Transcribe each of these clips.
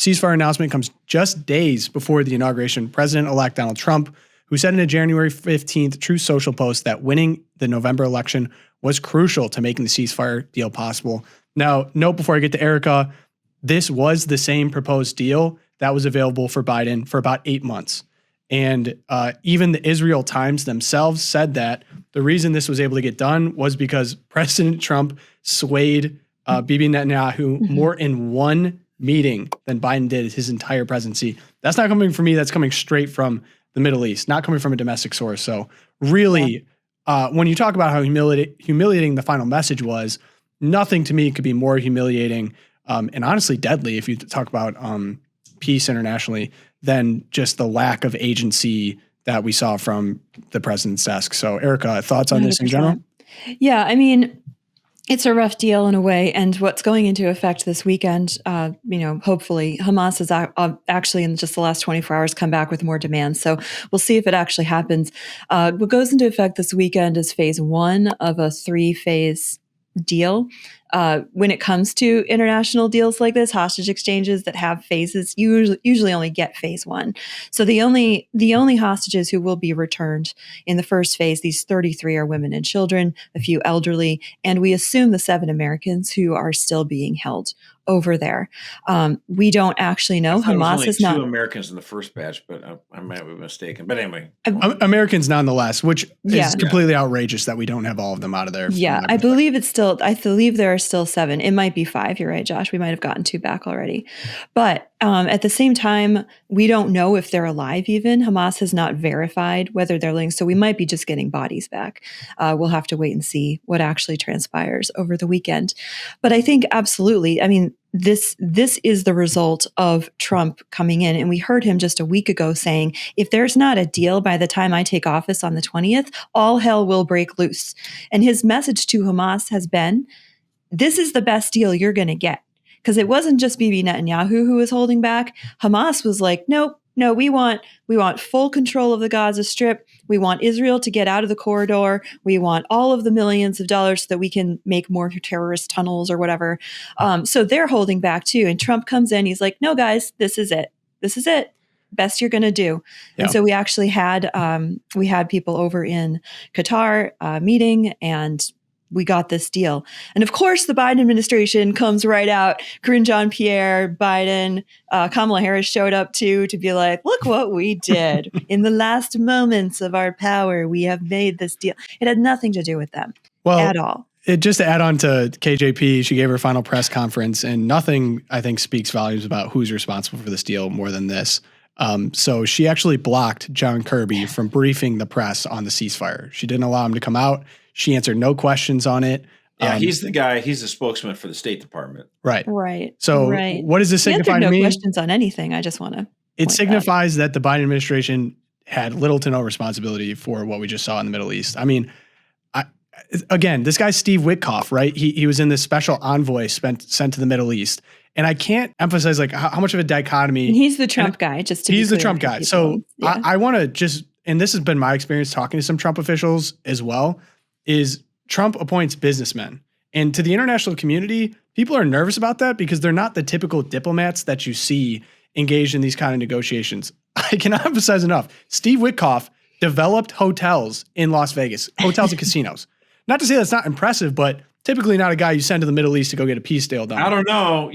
ceasefire announcement comes just days before the inauguration. President-elect Donald Trump, who said in a January 15th Truth Social post that winning the November election was crucial to making the ceasefire deal possible. Now, note before I get to Erica, this was the same proposed deal that was available for Biden for about 8 months. And even the Israel Times themselves said that the reason this was able to get done was because President Trump swayed Bibi Netanyahu more in one meeting than Biden did his entire presidency. That's not coming from me. That's coming straight from the Middle East, not coming from a domestic source. So really, when you talk about how humiliating the final message was, nothing to me could be more humiliating and honestly deadly if you talk about peace internationally than just the lack of agency that we saw from the president's desk. So Erica, thoughts on this in general? Yeah, I mean, it's a rough deal in a way. And what's going into effect this weekend, hopefully Hamas has actually in just the last 24 hours come back with more demands. So we'll see if it actually happens. What goes into effect this weekend is phase 1 of a 3-phase deal. When it comes to international deals like this, hostage exchanges that have phases, you usually only get phase 1. So the only hostages who will be returned in the first phase, these 33 are women and children, a few elderly, and we assume the 7 Americans who are still being held over there. We don't actually know. Hamas is not 2 Americans in the first batch, but I might be mistaken. But anyway, Americans nonetheless, which is completely outrageous that we don't have all of them out of there. Yeah, I believe there are still 7. It might be 5. You're right, Josh. We might have gotten 2 back already. But at the same time, we don't know if they're alive even. Hamas has not verified whether they're linked. So we might be just getting bodies back. We'll have to wait and see what actually transpires over the weekend. But I think absolutely, I mean, this is the result of Trump coming in. And we heard him just a week ago saying, if there's not a deal by the time I take office on the 20th, all hell will break loose. And his message to Hamas has been, this is the best deal you're going to get. Because it wasn't just Bibi Netanyahu who was holding back. Hamas was like, nope, no, we want full control of the Gaza Strip. We want Israel to get out of the corridor. We want all of the millions of dollars so that we can make more terrorist tunnels or whatever. So they're holding back too. And Trump comes in. He's like, no, guys, this is it. This is it. Best you're going to do. Yeah. And so we actually had people over in Qatar meeting, and we got this deal. And of course, the Biden administration comes right out. Karine Jean-Pierre, Biden, Kamala Harris showed up too to be like, look what we did. In the last moments of our power, we have made this deal. It had nothing to do with them at all. Just to add on to KJP, she gave her final press conference, and nothing, I think, speaks volumes about who's responsible for this deal more than this. So she actually blocked John Kirby from briefing the press on the ceasefire. She didn't allow him to come out. She answered no questions on it. Yeah, he's the guy. He's the spokesman for the State Department. Right. Right. So what does this signify to me? No questions on anything. I just want to. It signifies that the Biden administration had little to no responsibility for what we just saw in the Middle East. I mean, again, this guy's Steve Whitkoff, right? He was in this special envoy sent to the Middle East. And I can't emphasize like how much of a dichotomy. And he's the Trump guy, just to be clear. He's the Trump guy. So yeah. I want to just, and this has been my experience talking to some Trump officials as well, is Trump appoints businessmen. And to the international community, people are nervous about that because they're not the typical diplomats that you see engaged in these kind of negotiations. I cannot emphasize enough. Steve Whitkoff developed hotels in Las Vegas, hotels and casinos. Not to say that's not impressive, but typically not a guy you send to the Middle East to go get a peace deal done. I don't know.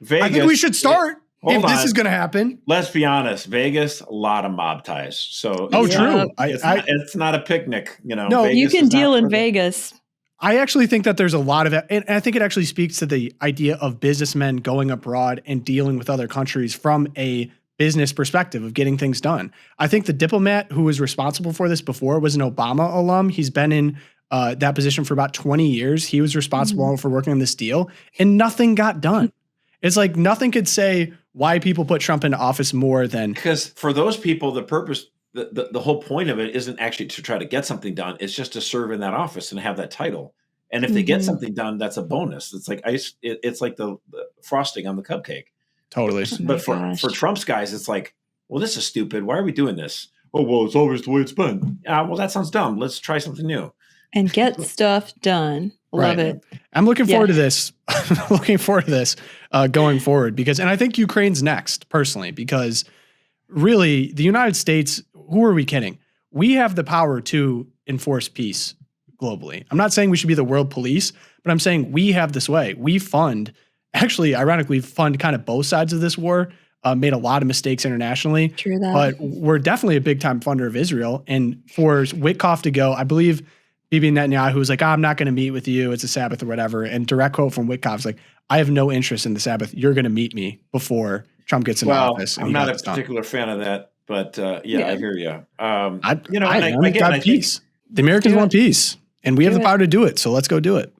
Vegas. I think we should start if this is going to happen. Let's be honest. Vegas, a lot of mob ties. So true. It's not a picnic. No, Vegas you can deal in Vegas. I actually think that there's a lot of it. And I think it actually speaks to the idea of businessmen going abroad and dealing with other countries from a business perspective of getting things done. I think the diplomat who was responsible for this before was an Obama alum. He's been in that position for about 20 years. He was responsible for working on this deal and nothing got done. It's like nothing could say why people put Trump into office more than. Because for those people, the purpose, the whole point of it isn't actually to try to get something done. It's just to serve in that office and have that title. And if they get something done, that's a bonus. It's like it's like the frosting on the cupcake. Totally. But for Trump's guys, it's like, well, this is stupid. Why are we doing this? Oh, well, it's always the way it's been. Well, that sounds dumb. Let's try something new. And get stuff done. Love it. I'm looking forward to this. Looking forward to this. going forward. And I think Ukraine's next, personally, because really the United States, who are we kidding? We have the power to enforce peace globally. I'm not saying we should be the world police, but I'm saying we have this way. We ironically fund kind of both sides of this war, made a lot of mistakes internationally. True that. But we're definitely a big time funder of Israel. And for Whitkoff to go, I believe Bibi Netanyahu was like, I'm not going to meet with you. It's a Sabbath or whatever. And direct quote from Whitkoff's like, I have no interest in the Sabbath. You're going to meet me before Trump gets in office. I'm not a particular fan of that, but yeah, I hear you. I peace. The Americans want peace, and we have the power to do it. So let's go do it.